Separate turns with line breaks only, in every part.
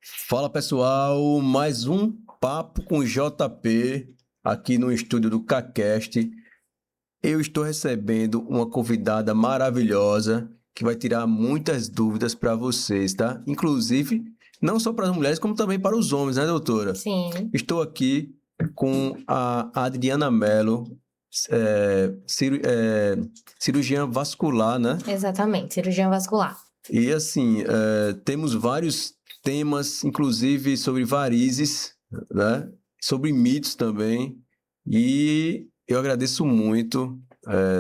Fala pessoal, mais um papo com JP aqui no estúdio do CACast. Eu estou recebendo uma convidada maravilhosa que vai tirar muitas dúvidas para vocês, tá? Inclusive, não só para as mulheres, como também para os homens, né, doutora?
Sim.
Estou aqui com a Adriana Mello, cirurgiã vascular, né?
Exatamente, cirurgião vascular.
E assim, temos vários temas, inclusive sobre varizes, né? Sobre mitos também. E eu agradeço muito,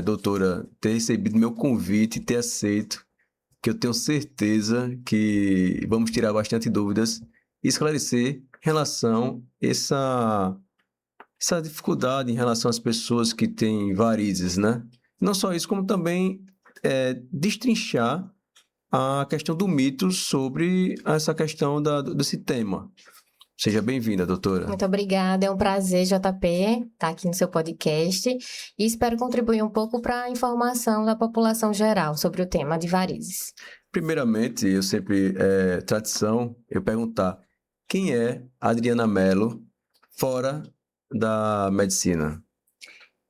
doutora, ter recebido meu convite e ter aceito, que eu tenho certeza que vamos tirar bastante dúvidas e esclarecer em relação a essa dificuldade em relação às pessoas que têm varizes, né? Não só isso, como também destrinchar a questão do mito sobre essa questão desse tema. Seja bem-vinda, doutora.
Muito obrigada, é um prazer, JP, estar aqui no seu podcast e espero contribuir um pouco para a informação da população geral sobre o tema de varizes.
Primeiramente, eu sempre, tradição, eu perguntar quem é Adriana Mello fora da medicina?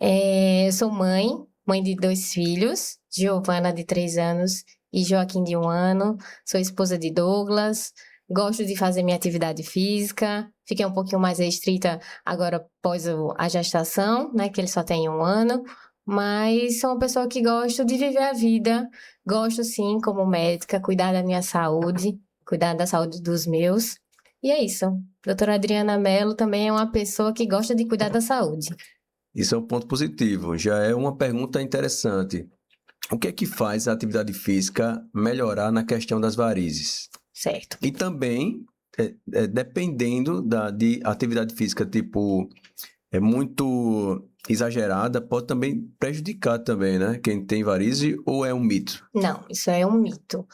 Eu sou mãe de 2 filhos, Giovana, de 3 anos, e Joaquim, de 1 ano. Sou esposa de Douglas, gosto de fazer minha atividade física. Fiquei um pouquinho mais restrita agora após a gestação, né, que ele só tem 1 ano. Mas sou uma pessoa que gosto de viver a vida. Gosto, sim, como médica, cuidar da minha saúde, cuidar da saúde dos meus. E é isso. Doutora Adriana Mello também é uma pessoa que gosta de cuidar da saúde.
Isso é um ponto positivo, já é uma pergunta interessante. O que é que faz a atividade física melhorar na questão das varizes?
Certo.
E também, dependendo de atividade física, tipo, muito exagerada, pode também prejudicar também, né? Quem tem varize, ou é um mito?
Não, isso é um mito.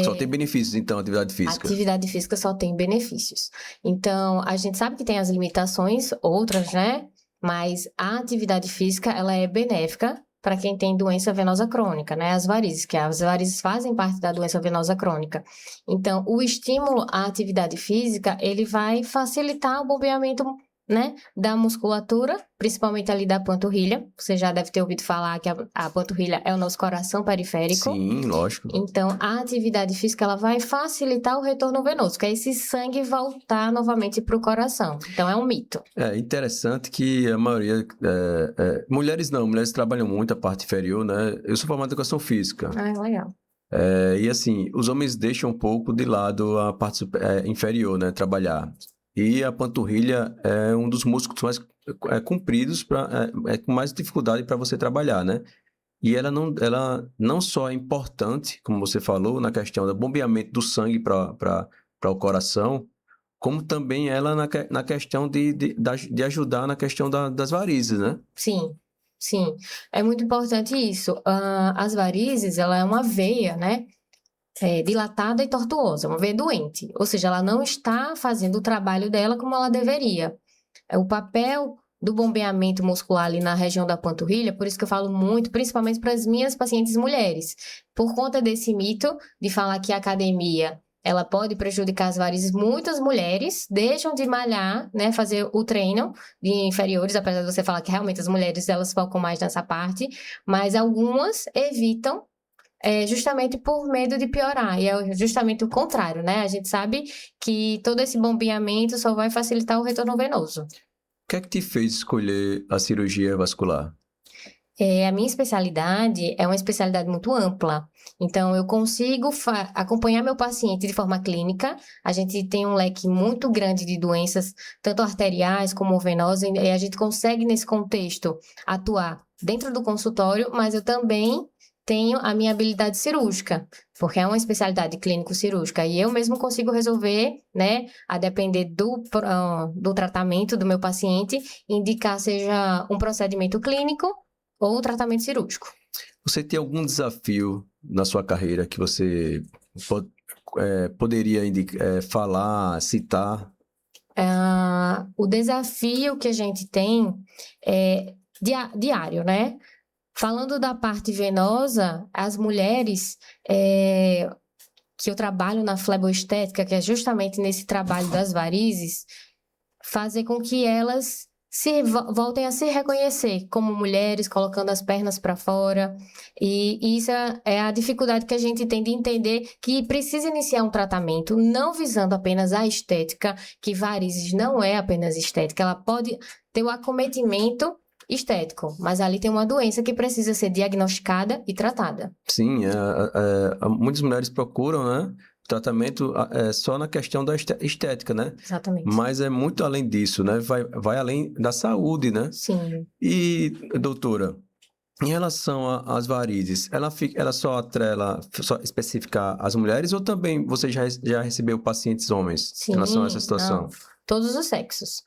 Só tem benefícios, então, a atividade física?
Atividade física só tem benefícios. Então, a gente sabe que tem as limitações, outras, né? Mas a atividade física, ela é benéfica para quem tem doença venosa crônica, né? As varizes, que as varizes fazem parte da doença venosa crônica. Então, o estímulo à atividade física, ele vai facilitar o bombeamento, né, da musculatura, principalmente ali da panturrilha. Você já deve ter ouvido falar que a panturrilha é o nosso coração periférico.
Sim, lógico.
Então, a atividade física, ela vai facilitar o retorno venoso, que é esse sangue voltar novamente para o coração. Então, é um mito.
É interessante que a maioria... mulheres não, mulheres trabalham muito a parte inferior, né? Eu sou formado em educação física.
Ah, legal.
E assim, os homens deixam um pouco de lado a parte inferior, né? Trabalhar. E a panturrilha é um dos músculos mais compridos, com mais dificuldade para você trabalhar, né? E ela não só é importante, como você falou, na questão do bombeamento do sangue para o coração, como também ela na questão de ajudar na questão das varizes, né?
Sim, sim. É muito importante isso. As varizes, ela é uma veia, né? Dilatada e tortuosa, uma veia doente. Ou seja, ela não está fazendo o trabalho dela como ela deveria. O papel do bombeamento muscular ali na região da panturrilha, por isso que eu falo muito, principalmente para as minhas pacientes mulheres, por conta desse mito de falar que a academia ela pode prejudicar as varizes, muitas mulheres deixam de malhar, né, fazer o treino de inferiores, apesar de você falar que realmente as mulheres elas focam mais nessa parte, mas algumas evitam justamente por medo de piorar, e é justamente o contrário, né? A gente sabe que todo esse bombeamento só vai facilitar o retorno venoso.
O que é que te fez escolher a cirurgia vascular?
A minha especialidade é uma especialidade muito ampla, então eu consigo acompanhar meu paciente de forma clínica. A gente tem um leque muito grande de doenças, tanto arteriais como venosas, e a gente consegue nesse contexto atuar dentro do consultório, mas eu também tenho a minha habilidade cirúrgica, porque é uma especialidade clínico-cirúrgica, e eu mesmo consigo resolver, né, a depender do tratamento do meu paciente, indicar seja um procedimento clínico ou tratamento cirúrgico.
Você tem algum desafio na sua carreira que você poderia falar, citar?
O desafio que a gente tem é diário, né? Falando da parte venosa, as mulheres que eu trabalho na fleboestética, que é justamente nesse trabalho das varizes, fazer com que elas voltem a se reconhecer como mulheres, colocando as pernas para fora. E isso é a dificuldade que a gente tem de entender que precisa iniciar um tratamento, não visando apenas a estética, que varizes não é apenas estética, ela pode ter o acometimento estético, mas ali tem uma doença que precisa ser diagnosticada e tratada.
Sim, muitas mulheres procuram, né, tratamento só na questão da estética, né?
Exatamente.
Mas é muito além disso, né? Vai além da saúde, né?
Sim.
E, doutora, em relação às varizes, ela só especifica as mulheres ou também você já recebeu pacientes homens em relação a essa situação?
Não, todos os sexos.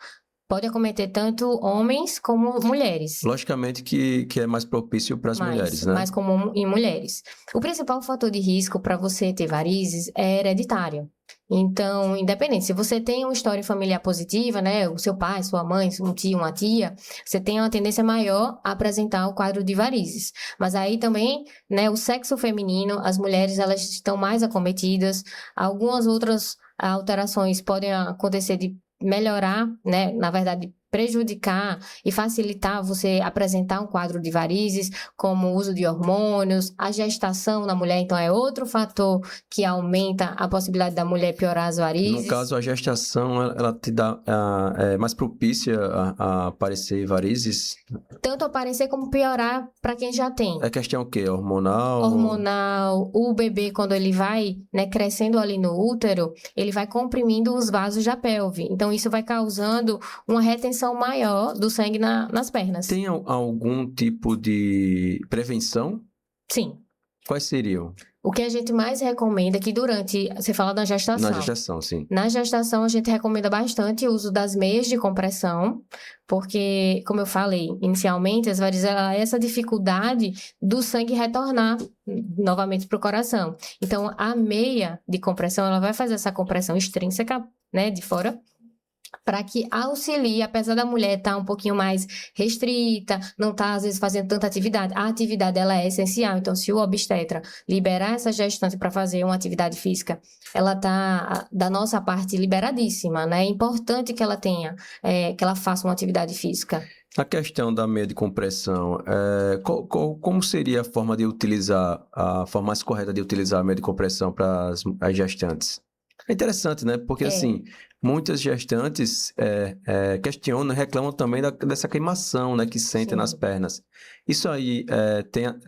Pode acometer tanto homens como mulheres.
Logicamente que é mais propício para as mulheres, né?
Mais comum em mulheres. O principal fator de risco para você ter varizes é hereditário. Então, independente, se você tem uma história familiar positiva, né, o seu pai, sua mãe, um tio, uma tia, você tem uma tendência maior a apresentar o quadro de varizes. Mas aí também, né, o sexo feminino, as mulheres, elas estão mais acometidas. Algumas outras alterações podem acontecer de melhorar, né, na verdade, prejudicar e facilitar você apresentar um quadro de varizes, como o uso de hormônios, a gestação na mulher, então é outro fator que aumenta a possibilidade da mulher piorar as varizes.
No caso, a gestação, ela te dá é mais propícia a aparecer varizes?
Tanto aparecer como piorar para quem já tem.
É questão o quê? Hormonal?
Hormonal. O bebê, quando ele vai, né, crescendo ali no útero, ele vai comprimindo os vasos da pelve. Então, isso vai causando uma retenção maior do sangue nas pernas.
Tem algum tipo de prevenção?
Sim.
Quais seriam?
O que a gente mais recomenda é que durante... Você fala da gestação.
Na gestação, sim.
Na gestação, a gente recomenda bastante o uso das meias de compressão, porque, como eu falei inicialmente, as varizes, ela é essa dificuldade do sangue retornar novamente para o coração. Então, a meia de compressão, ela vai fazer essa compressão extrínseca, né, de fora, para que auxilie, apesar da mulher estar um pouquinho mais restrita, não estar, às vezes, fazendo tanta atividade, a atividade ela é essencial. Então, se o obstetra liberar essa gestante para fazer uma atividade física, ela está, da nossa parte, liberadíssima, né? É importante que ela tenha, que ela faça uma atividade física.
A questão da meia de compressão, como seria a forma de utilizar, a forma mais correta de utilizar a meia de compressão para as gestantes? É interessante, né? Porque, assim, muitas gestantes questionam, reclamam também dessa queimação, né? Que sentem nas pernas. Isso aí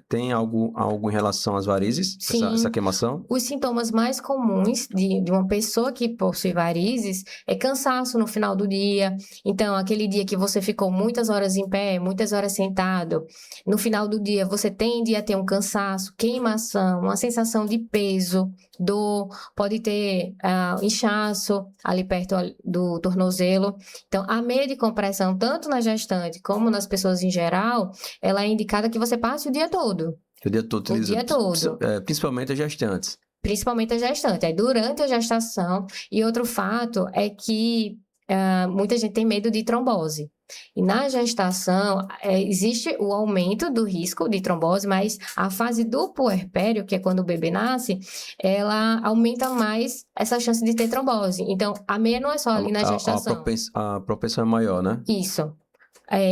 tem algo em relação às varizes? Essa queimação?
Os sintomas mais comuns de uma pessoa que possui varizes é cansaço no final do dia. Então, aquele dia que você ficou muitas horas em pé, muitas horas sentado, no final do dia você tende a ter um cansaço, queimação, uma sensação de peso, dor, pode ter inchaço ali perto do tornozelo. Então, a meia de compressão, tanto na gestante como nas pessoas em geral, ela é indicada que você passe o dia todo.
O dia todo.
O dia todo.
Principalmente as gestantes.
Principalmente a gestante. Aí, durante a gestação. E outro fato é que muita gente tem medo de trombose. E na gestação, existe o aumento do risco de trombose, mas a fase do puerpério, que é quando o bebê nasce, ela aumenta mais essa chance de ter trombose. Então, a meia não é só ali na gestação.
A propensão é maior, né?
Isso.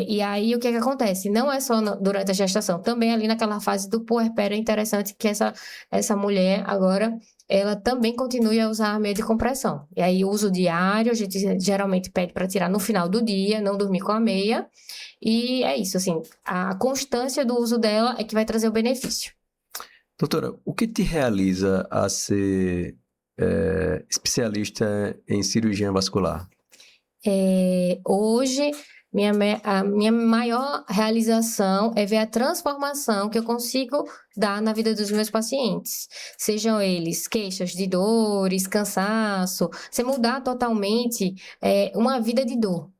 E aí, o que acontece? Não é só durante a gestação, também ali naquela fase do puerpério é interessante que essa mulher agora, ela também continue a usar a meia de compressão. E aí, o uso diário, a gente geralmente pede para tirar no final do dia, não dormir com a meia. E é isso, assim, a constância do uso dela é que vai trazer o benefício.
Doutora, o que te realiza a ser especialista em cirurgia vascular?
Hoje... A minha maior realização é ver a transformação que eu consigo dar na vida dos meus pacientes. Sejam eles queixas de dores, cansaço, você mudar totalmente uma vida de dor.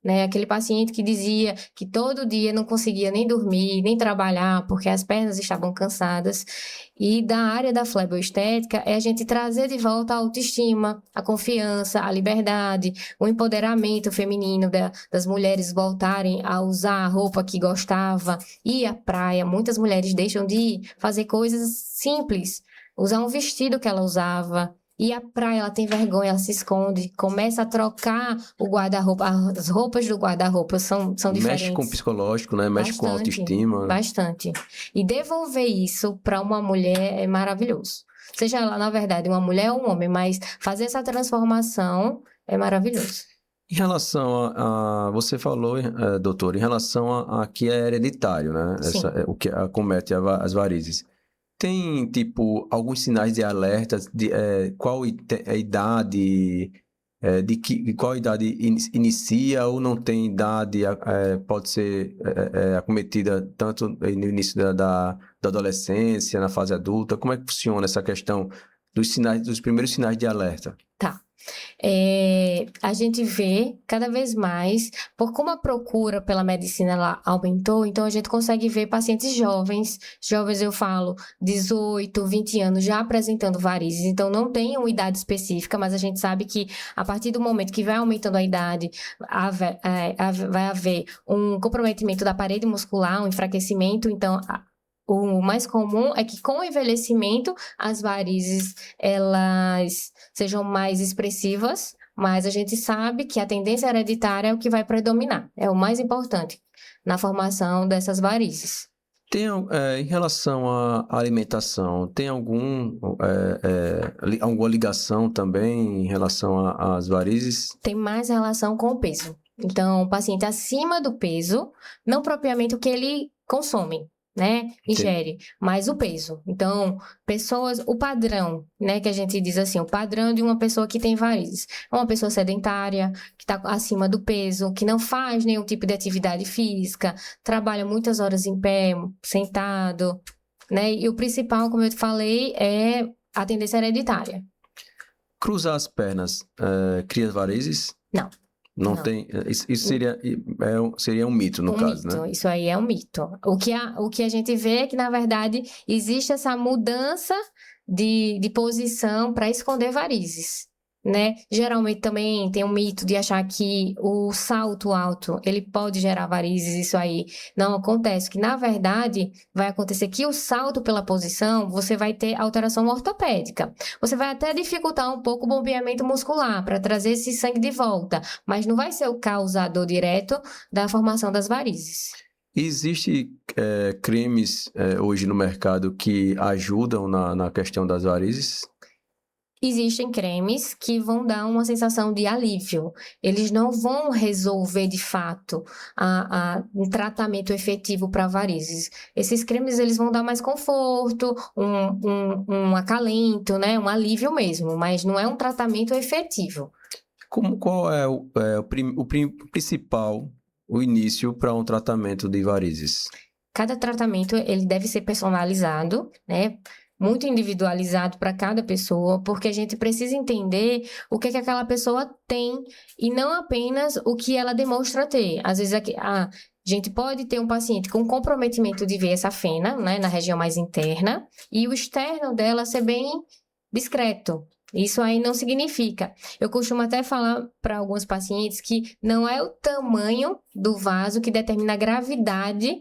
Né? Aquele paciente que dizia que todo dia não conseguia nem dormir, nem trabalhar, porque as pernas estavam cansadas. E da área da fleboestética é a gente trazer de volta a autoestima, a confiança, a liberdade, o empoderamento feminino das mulheres voltarem a usar a roupa que gostava, ir à praia. Muitas mulheres deixam de fazer coisas simples, usar um vestido que ela usava. Ir à praia, ela tem vergonha, ela se esconde, começa a trocar o guarda-roupa, as roupas do guarda-roupa são
Mexe com o
diferentes.
psicológico, né? Mexe com a
Bastante,
autoestima.
bastante. E devolver isso para uma mulher é maravilhoso. Seja ela, na verdade, uma mulher ou um homem, mas fazer essa transformação é maravilhoso.
Em relação você falou, doutor, em relação a que é hereditário, né?
Sim.
O que acomete as varizes. Tem, tipo, alguns sinais de alerta de qual a idade, de qual idade inicia ou não tem idade, pode ser acometida tanto no início da adolescência, na fase adulta? Como é que funciona essa questão dos primeiros sinais de alerta?
Tá. A gente vê cada vez mais, por como a procura pela medicina ela aumentou, então a gente consegue ver pacientes jovens eu falo 18, 20 anos já apresentando varizes, então não tem uma idade específica, mas a gente sabe que a partir do momento que vai aumentando a idade, vai haver um comprometimento da parede muscular, um enfraquecimento, então o mais comum é que com o envelhecimento as varizes elas sejam mais expressivas, mas a gente sabe que a tendência hereditária é o que vai predominar, é o mais importante na formação dessas varizes.
Em relação à alimentação, tem alguma ligação também em relação às varizes?
Tem mais relação com o peso. Então, o paciente acima do peso, não propriamente o que ele consome, né, ingere, mas o peso. Então, o padrão, né, que a gente diz assim, o padrão de uma pessoa que tem varizes. É uma pessoa sedentária, que está acima do peso, que não faz nenhum tipo de atividade física, trabalha muitas horas em pé, sentado, né, e o principal, como eu te falei, é a tendência hereditária.
Cruzar as pernas, cria varizes?
Não.
Não tem. Isso seria um mito, no caso,
mito,
né?
Isso aí é um mito. O que a gente vê é que, na verdade, existe essa mudança de posição para esconder varizes, né? Geralmente também tem um mito de achar que o salto alto, ele pode gerar varizes, isso aí não acontece, que na verdade vai acontecer que o salto pela posição, você vai ter alteração ortopédica. Você vai até dificultar um pouco o bombeamento muscular para trazer esse sangue de volta, mas não vai ser o causador direto da formação das varizes.
Existe cremes hoje no mercado que ajudam na questão das varizes?
Existem cremes que vão dar uma sensação de alívio. Eles não vão resolver, de fato, um tratamento efetivo para varizes. Esses cremes, eles vão dar mais conforto, um acalento, né? Um alívio mesmo, mas não é um tratamento efetivo.
Qual é o principal, o início para um tratamento de varizes?
Cada tratamento, ele deve ser personalizado, né? Muito individualizado para cada pessoa, porque a gente precisa entender o que aquela pessoa tem e não apenas o que ela demonstra ter. Às vezes a gente pode ter um paciente com comprometimento de veia safena, né, na região mais interna, e o externo dela ser bem discreto. Isso aí não significa. Eu costumo até falar para alguns pacientes que não é o tamanho do vaso que determina a gravidade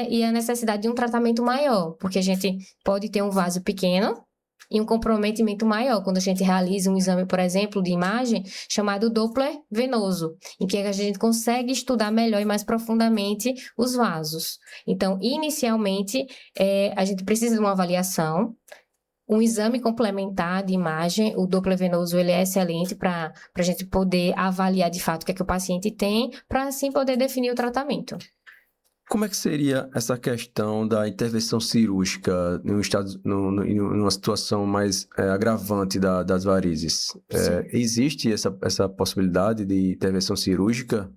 e a necessidade de um tratamento maior, porque a gente pode ter um vaso pequeno e um comprometimento maior quando a gente realiza um exame, por exemplo, de imagem chamado Doppler venoso, em que a gente consegue estudar melhor e mais profundamente os vasos. Então, inicialmente, a gente precisa de uma avaliação. Um exame complementar de imagem, o Doppler venoso, ele é excelente para a gente poder avaliar de fato o que é que o paciente tem, para assim poder definir o tratamento.
Como é que seria essa questão da intervenção cirúrgica numa situação mais agravante das varizes? Existe essa possibilidade de intervenção cirúrgica,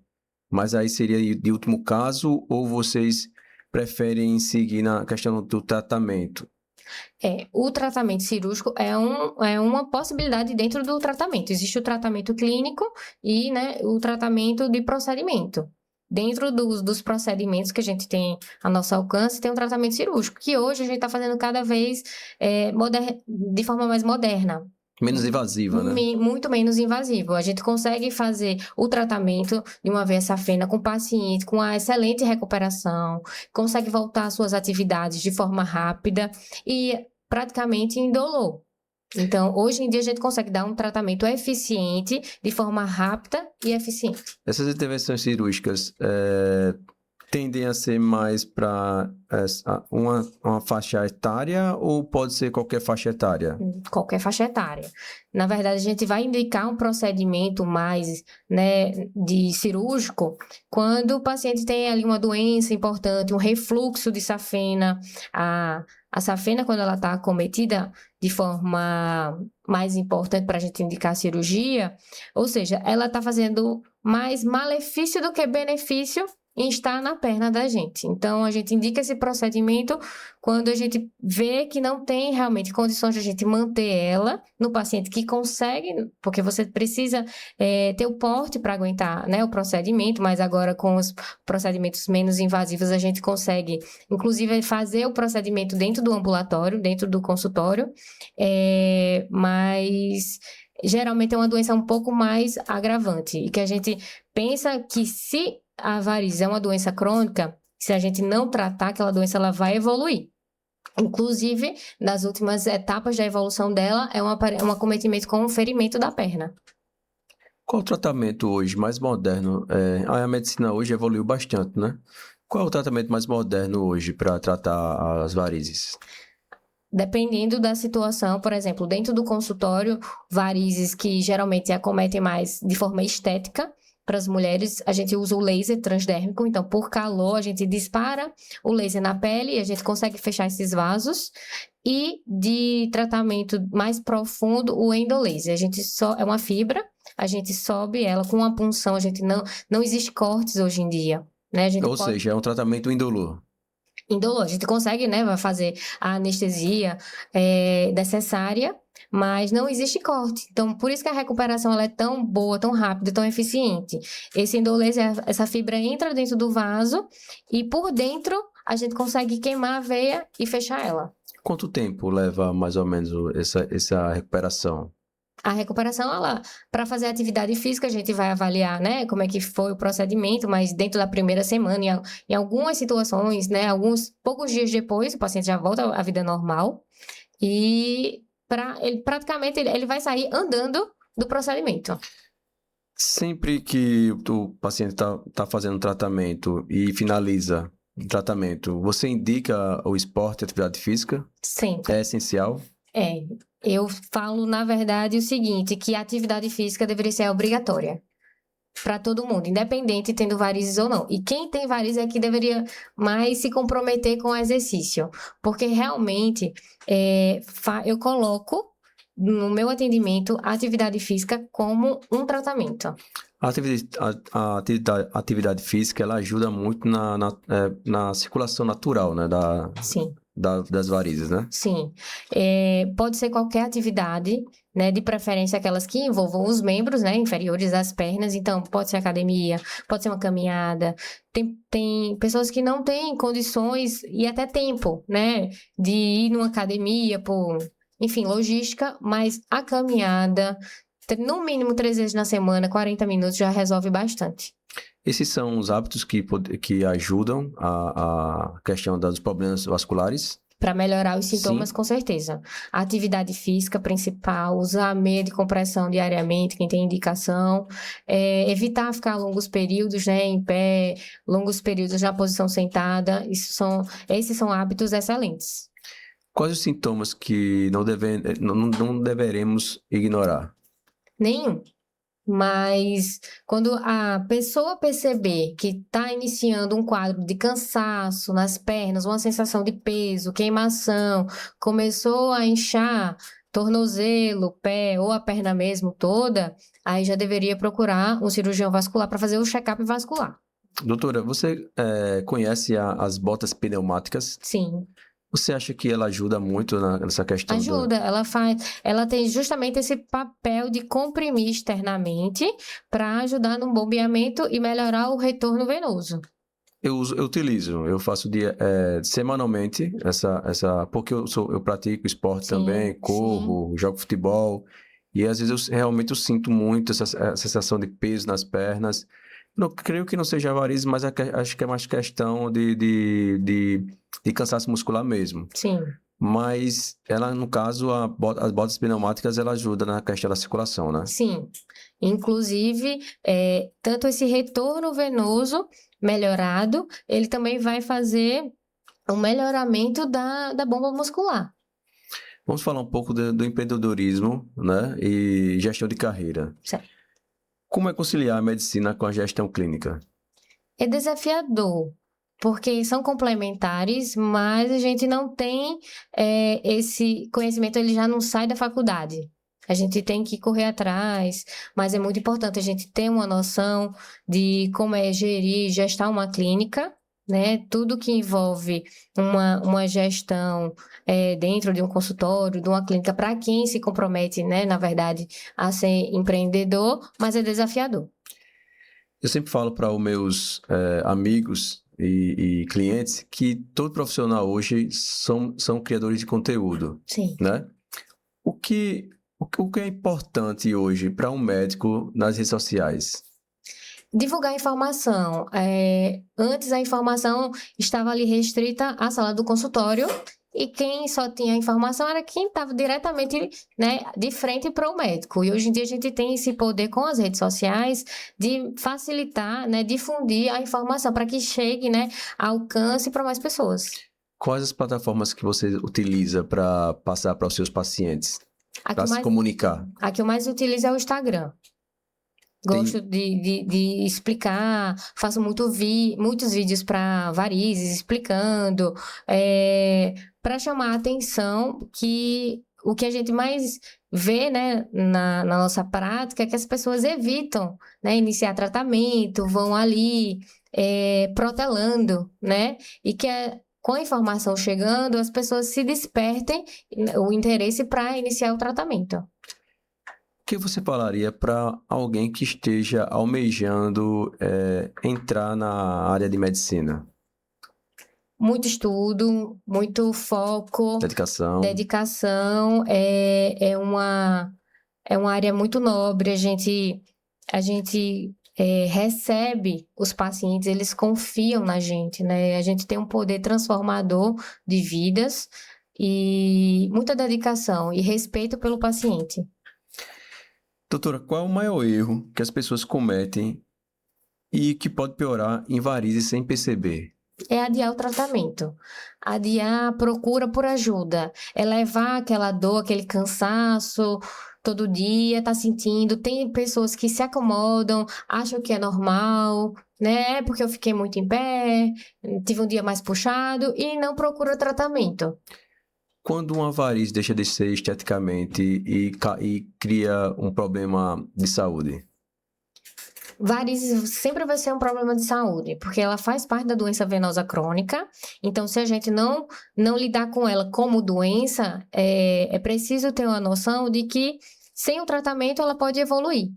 mas aí seria de último caso, ou vocês preferem seguir na questão do tratamento?
O tratamento cirúrgico é uma possibilidade dentro do tratamento. Existe o tratamento clínico e, né, o tratamento de procedimento. Dentro dos procedimentos que a gente tem a nosso alcance, tem um tratamento cirúrgico, que hoje a gente está fazendo cada vez de forma mais moderna.
Menos invasiva, né?
Muito menos invasivo. A gente consegue fazer o tratamento de uma veia safena com o paciente com uma excelente recuperação, consegue voltar às suas atividades de forma rápida e praticamente indolor. Então, hoje em dia, a gente consegue dar um tratamento eficiente, de forma rápida e eficiente.
Essas intervenções cirúrgicas tendem a ser mais para uma faixa etária ou pode ser qualquer faixa etária?
Qualquer faixa etária. Na verdade, a gente vai indicar um procedimento mais, né, de cirúrgico quando o paciente tem ali uma doença importante, um refluxo de safena. A safena, quando ela está acometida de forma mais importante para a gente indicar a cirurgia, ou seja, ela está fazendo mais malefício do que benefício em estar na perna da gente. Então, a gente indica esse procedimento quando a gente vê que não tem realmente condições de a gente manter ela no paciente que consegue, porque você precisa ter o porte para aguentar, né, o procedimento, mas agora com os procedimentos menos invasivos a gente consegue, inclusive, fazer o procedimento dentro do ambulatório, dentro do consultório, mas geralmente é uma doença um pouco mais agravante e que a gente pensa que se a varizes é uma doença crônica, se a gente não tratar aquela doença, ela vai evoluir. Inclusive, nas últimas etapas da evolução dela, é um acometimento com um ferimento da perna.
Qual o tratamento hoje mais moderno? A medicina hoje evoluiu bastante, né? Qual é o tratamento mais moderno hoje para tratar as varizes?
Dependendo da situação, por exemplo, dentro do consultório, varizes que geralmente acometem mais de forma estética, para as mulheres, a gente usa o laser transdérmico, então por calor a gente dispara o laser na pele e a gente consegue fechar esses vasos. E de tratamento mais profundo, o endolaser. A gente é uma fibra, a gente sobe ela com uma punção, a gente não existe cortes hoje em dia, né?
Ou seja, é um tratamento indolor.
Indolor, a gente consegue, né, vai fazer a anestesia necessária, mas não existe corte. Então, por isso que a recuperação ela é tão boa, tão rápida, tão eficiente. Esse endolaser, essa fibra entra dentro do vaso e por dentro a gente consegue queimar a veia e fechar ela.
Quanto tempo leva mais ou menos essa recuperação?
A recuperação, para fazer atividade física, a gente vai avaliar, né, como é que foi o procedimento, mas dentro da primeira semana, em algumas situações, né, alguns poucos dias depois, o paciente já volta à vida normal e praticamente ele vai sair andando do procedimento.
Sempre que o paciente está fazendo tratamento e finaliza o tratamento, você indica o esporte e a atividade física?
Sempre.
É essencial?
Eu falo, na verdade, o seguinte, que a atividade física deveria ser obrigatória para todo mundo, independente tendo varizes ou não. E quem tem varizes é que deveria mais se comprometer com o exercício, porque realmente eu coloco no meu atendimento a atividade física como um tratamento.
A atividade física, ela ajuda muito na circulação natural, né,
Sim.
Das varizes, né?
Sim. Pode ser qualquer atividade, né? De preferência aquelas que envolvam os membros, né? Inferiores às pernas. Então, pode ser academia, pode ser uma caminhada. Tem pessoas que não têm condições e até tempo, né? De ir numa academia por, enfim, logística, mas a caminhada, no mínimo 3 vezes na semana, 40 minutos, já resolve bastante.
Esses são os hábitos que ajudam a questão dos problemas vasculares?
Para melhorar os sintomas,
Sim.
Com certeza. A atividade física principal, usar meia de compressão diariamente, quem tem indicação, evitar ficar longos períodos, né, em pé, longos períodos na posição sentada, esses são hábitos excelentes.
Quais os sintomas que não deveremos ignorar?
Nenhum. Mas quando a pessoa perceber que está iniciando um quadro de cansaço nas pernas, uma sensação de peso, queimação, começou a inchar tornozelo, pé ou a perna mesmo toda, aí já deveria procurar um cirurgião vascular para fazer o check-up vascular.
Doutora, você conhece as botas pneumáticas?
Sim.
Você acha que ela ajuda muito nessa questão?
Ajuda, ela tem justamente esse papel de comprimir externamente para ajudar no bombeamento e melhorar o retorno venoso.
Eu utilizo, eu faço semanalmente porque eu pratico esporte também, corro, jogo futebol, e às vezes eu sinto muito essa sensação de peso nas pernas. Não, creio que não seja varizes, mas acho que é mais questão de cansaço muscular mesmo.
Sim.
mas ela, no caso, as botas pneumáticas, ela ajuda na questão da circulação, né?
Sim. Inclusive, tanto esse retorno venoso melhorado, ele também vai fazer um melhoramento da bomba muscular.
Vamos falar um pouco do empreendedorismo, né? E gestão de carreira.
Certo.
Como é conciliar a medicina com a gestão clínica?
É desafiador, porque são complementares, mas a gente não tem esse conhecimento, ele já não sai da faculdade. A gente tem que correr atrás, mas é muito importante a gente ter uma noção de como é gerir, gestar uma clínica, né? Tudo que envolve uma gestão dentro de um consultório, de uma clínica, para quem se compromete, né, na verdade, a ser empreendedor, mas é desafiador.
Eu sempre falo para os meus amigos e clientes que todo profissional hoje são criadores de conteúdo,
Sim.
né? O que é importante hoje para um médico nas redes sociais?
Divulgar informação. Antes a informação estava ali restrita à sala do consultório e quem só tinha a informação era quem estava diretamente, né, de frente para o médico. E hoje em dia a gente tem esse poder com as redes sociais de facilitar, né, difundir a informação para que chegue, né, alcance para mais pessoas.
Quais as plataformas que você utiliza para passar para os seus pacientes, para se comunicar?
A que eu mais utilizo é o Instagram. Gosto de explicar, faço muitos vídeos para varizes, explicando, para chamar a atenção que o que a gente mais vê, né, na nossa prática é que as pessoas evitam, né, iniciar tratamento, vão ali protelando, né, e que com a informação chegando, as pessoas se despertem o interesse para iniciar o tratamento.
O que você falaria para alguém que esteja almejando entrar na área de medicina?
Muito estudo, muito foco, dedicação. É uma área muito nobre. A gente recebe os pacientes, eles confiam na gente, né? A gente tem um poder transformador de vidas e muita dedicação e respeito pelo paciente.
Doutora, qual é o maior erro que as pessoas cometem e que pode piorar em varizes sem perceber?
É adiar o tratamento, adiar a procura por ajuda, é levar aquela dor, aquele cansaço todo dia, tá sentindo. Tem pessoas que se acomodam, acham que é normal, né? Porque eu fiquei muito em pé, tive um dia mais puxado e não procura tratamento.
Quando uma variz deixa de ser esteticamente e cria um problema de saúde?
Varizes sempre vai ser um problema de saúde, porque ela faz parte da doença venosa crônica. Então, se a gente não lidar com ela como doença, é preciso ter uma noção de que sem o tratamento ela pode evoluir,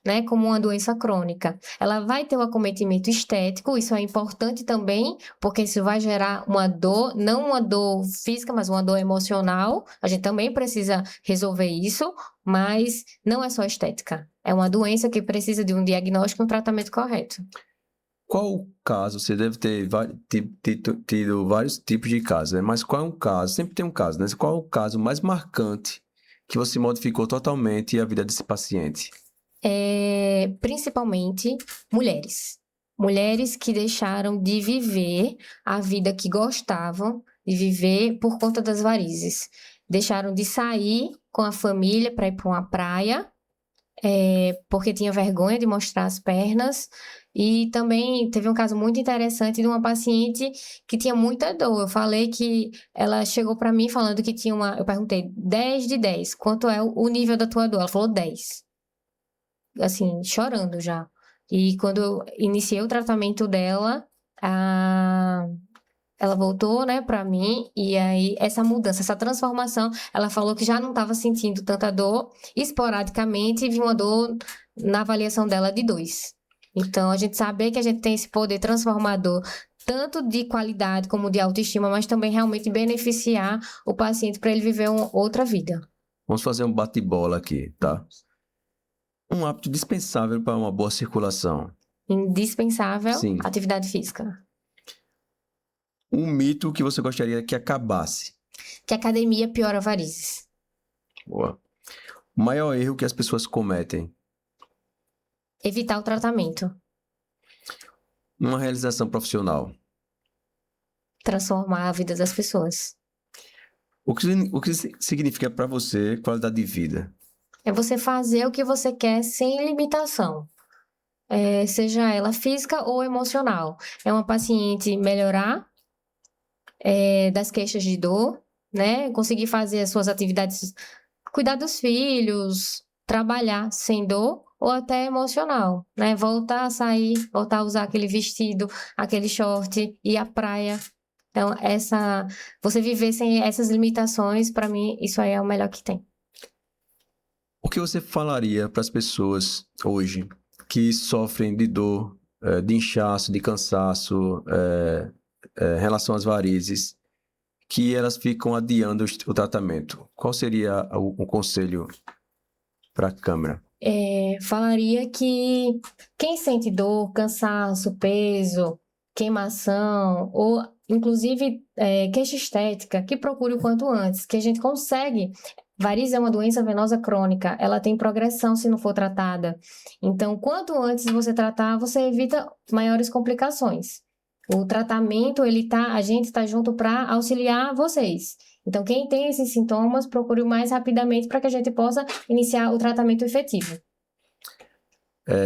né, como uma doença crônica. Ela vai ter um acometimento estético, isso é importante também, porque isso vai gerar uma dor, não uma dor física, mas uma dor emocional. A gente também precisa resolver isso, mas não é só estética. É uma doença que precisa de um diagnóstico e um tratamento correto.
Qual o caso? Você deve ter tido vários tipos de casos, né? Mas qual é um caso? Sempre tem um caso, né? Qual é o caso mais marcante que você modificou totalmente a vida desse paciente?
Principalmente mulheres. Mulheres que deixaram de viver a vida que gostavam de viver por conta das varizes. Deixaram de sair com a família para ir para uma praia, porque tinha vergonha de mostrar as pernas. E também teve um caso muito interessante de uma paciente que tinha muita dor. Eu falei que ela chegou para mim falando que tinha eu perguntei, 10 de 10, quanto é o nível da tua dor? Ela falou 10. Assim, chorando já. E quando eu iniciei o tratamento dela, ela voltou, né, pra mim, e aí essa mudança, essa transformação, ela falou que já não estava sentindo tanta dor, esporadicamente vi uma dor na avaliação dela de 2. Então, a gente saber que a gente tem esse poder transformador, tanto de qualidade como de autoestima, mas também realmente beneficiar o paciente para ele viver uma outra vida.
Vamos fazer um bate-bola aqui, tá? Um hábito dispensável para uma boa circulação.
Indispensável,
Sim.
Atividade física.
Um mito que você gostaria que acabasse.
Que a academia piora varizes.
Boa. O maior erro que as pessoas cometem.
Evitar o tratamento.
Uma realização profissional.
Transformar a vida das pessoas.
O que significa para você qualidade de vida?
É você fazer o que você quer sem limitação. Seja ela física ou emocional. É uma paciente melhorar das queixas de dor, né? Conseguir fazer as suas atividades, cuidar dos filhos, trabalhar sem dor ou até emocional, né? Voltar a sair, voltar a usar aquele vestido, aquele short, ir à praia. Então, você viver sem essas limitações, para mim, isso aí é o melhor que tem.
O que você falaria para as pessoas hoje que sofrem de dor, de inchaço, de cansaço, em relação às varizes, que elas ficam adiando o tratamento? Qual seria o conselho para a Câmara?
Falaria que quem sente dor, cansaço, peso, queimação ou inclusive queixa estética, que procure o quanto antes, que a gente consegue. Varizes é uma doença venosa crônica, ela tem progressão se não for tratada. Então, quanto antes você tratar, você evita maiores complicações. O tratamento, a gente está junto para auxiliar vocês. Então, quem tem esses sintomas, procure o mais rapidamente para que a gente possa iniciar o tratamento efetivo.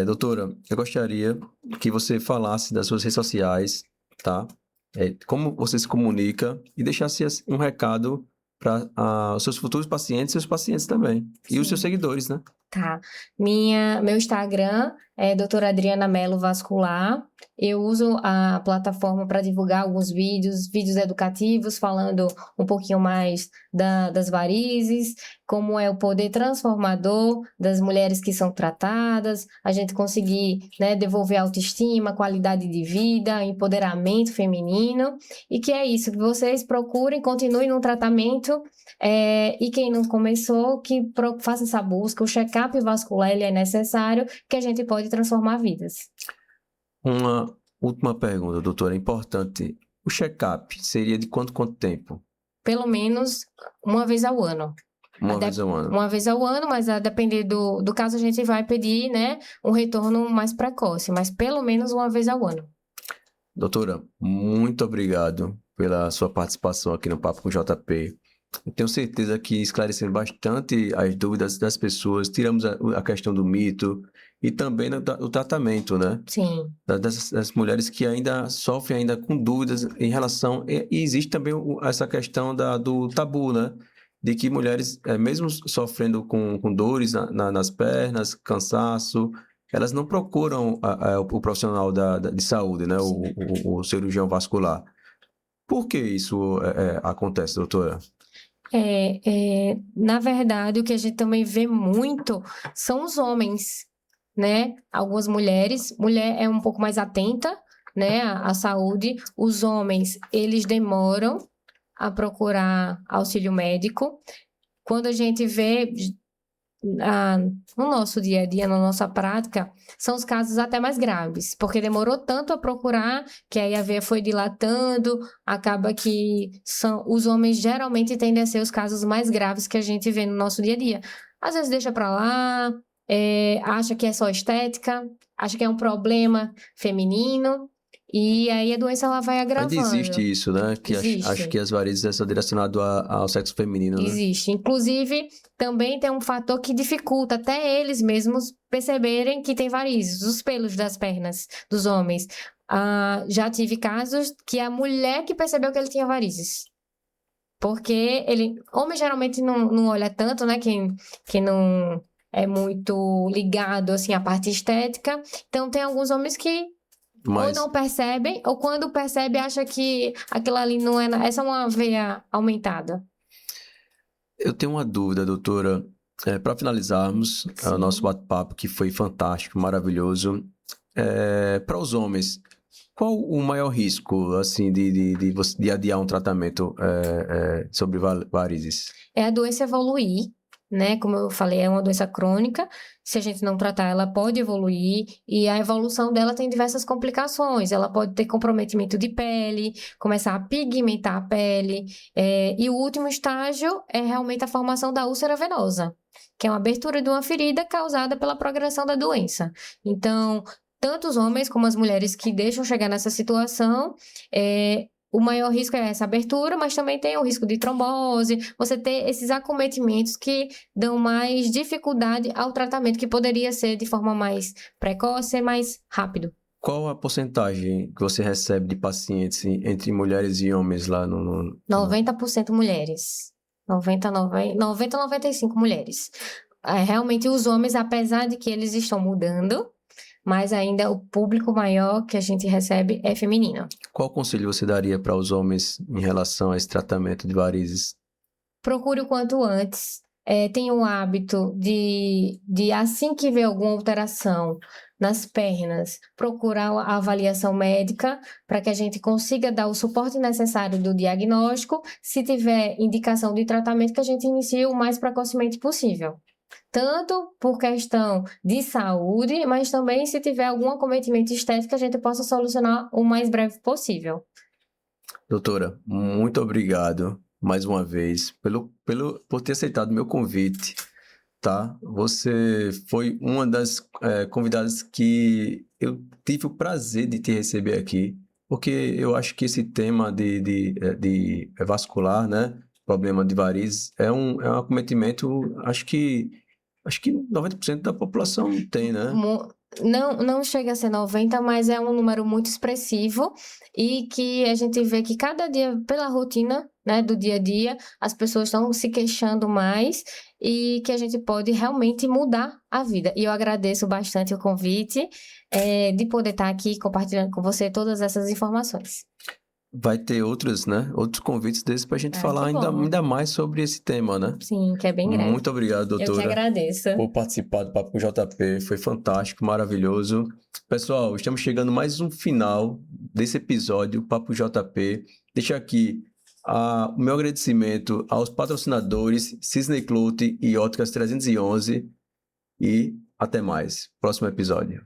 Doutora, eu gostaria que você falasse das suas redes sociais, tá? Como você se comunica e deixasse um recado para os seus futuros pacientes e seus pacientes também. E os seus seguidores, né?
Tá. Meu Instagram é doutora Adriana Mello Vascular. Eu uso a plataforma para divulgar alguns vídeos educativos, falando um pouquinho mais das varizes, como é o poder transformador das mulheres que são tratadas, a gente conseguir, né, devolver autoestima, qualidade de vida, empoderamento feminino, e que é isso, que vocês procurem, continuem no tratamento, e quem não começou, que faça essa busca, o check-up vascular ele é necessário, que a gente pode transformar vidas.
Uma última pergunta, doutora, importante. O check-up seria de quanto tempo?
Pelo menos uma vez ao ano.
Uma vez ao ano.
Uma vez ao ano, mas a depender do caso, a gente vai pedir, né, um retorno mais precoce, mas pelo menos uma vez ao ano.
Doutora, muito obrigado pela sua participação aqui no Papo com JP. Eu tenho certeza que esclarecendo bastante as dúvidas das pessoas, tiramos a questão do mito e também o tratamento, né?
Sim.
Das mulheres que ainda sofrem ainda com dúvidas em relação... E existe também essa questão do tabu, né? De que mulheres, mesmo sofrendo com dores nas pernas, cansaço, elas não procuram o profissional de saúde, né? O cirurgião vascular. Por que isso acontece, doutora?
Na verdade, o que a gente também vê muito são os homens, né? Algumas mulheres, mulher é um pouco mais atenta, né, à saúde. Os homens, eles demoram a procurar auxílio médico. Quando a gente vê no nosso dia a dia, na nossa prática, são os casos até mais graves, porque demorou tanto a procurar, que aí a veia foi dilatando, acaba que os homens geralmente tendem a ser os casos mais graves que a gente vê no nosso dia a dia. Às vezes deixa pra lá, acha que é só estética, acha que é um problema feminino, e aí a doença ela vai agravando.
Ainda existe isso, né?
Existe.
Acho que as varizes são direcionadas ao sexo feminino, né?
Existe. Inclusive, também tem um fator que dificulta até eles mesmos perceberem que tem varizes, os pelos das pernas dos homens. Já tive casos que a mulher que percebeu que ele tinha varizes. Porque homem geralmente não olha tanto, né? Quem não é muito ligado, assim, à parte estética. Então, tem alguns homens que ou não percebem, ou quando percebe, acha que aquilo ali não é só uma veia aumentada.
Eu tenho uma dúvida, doutora. Para finalizarmos o nosso bate-papo, que foi fantástico, maravilhoso. Para os homens, qual o maior risco, assim, de adiar um tratamento sobre varizes?
É a doença evoluir, né? Como eu falei, é uma doença crônica. Se a gente não tratar, ela pode evoluir e a evolução dela tem diversas complicações. Ela pode ter comprometimento de pele, começar a pigmentar a pele, e o último estágio é realmente a formação da úlcera venosa, que é uma abertura de uma ferida causada pela progressão da doença. Então, tanto os homens como as mulheres que deixam chegar nessa situação, o maior risco é essa abertura, mas também tem o risco de trombose, você ter esses acometimentos que dão mais dificuldade ao tratamento, que poderia ser de forma mais precoce e mais rápido.
Qual a porcentagem que você recebe de pacientes entre mulheres e homens lá no...
90% mulheres. 90, 95 mulheres. Realmente, os homens, apesar de que eles estão mudando, mas ainda o público maior que a gente recebe é feminino.
Qual conselho você daria para os homens em relação a esse tratamento de varizes?
Procure o quanto antes. Tenha um hábito de assim que vê alguma alteração nas pernas, procurar a avaliação médica para que a gente consiga dar o suporte necessário do diagnóstico. Se tiver indicação de tratamento, que a gente inicie o mais precocemente possível. Tanto por questão de saúde, mas também se tiver algum acometimento estético, a gente possa solucionar o mais breve possível.
Doutora, muito obrigado mais uma vez por ter aceitado o meu convite, tá? Você foi uma das convidadas que eu tive o prazer de te receber aqui, porque eu acho que esse tema de vascular, né? Problema de varizes, é um acometimento, acho que 90% da população tem, né?
Não chega a ser 90, mas é um número muito expressivo e que a gente vê que cada dia, pela rotina, né, do dia a dia, as pessoas estão se queixando mais e que a gente pode realmente mudar a vida. E eu agradeço bastante o convite, de poder estar aqui compartilhando com você todas essas informações.
Vai ter outros convites desses para a gente falar ainda mais sobre esse tema, né?
Sim, que é bem grande.
Muito obrigado, doutora.
Eu que agradeço.
Por participar do Papo com JP, foi fantástico, maravilhoso. Pessoal, estamos chegando mais um final desse episódio, Papo JP. Deixa aqui o meu agradecimento aos patrocinadores Cisne Clothing e Óticas 311 e até mais. Próximo episódio.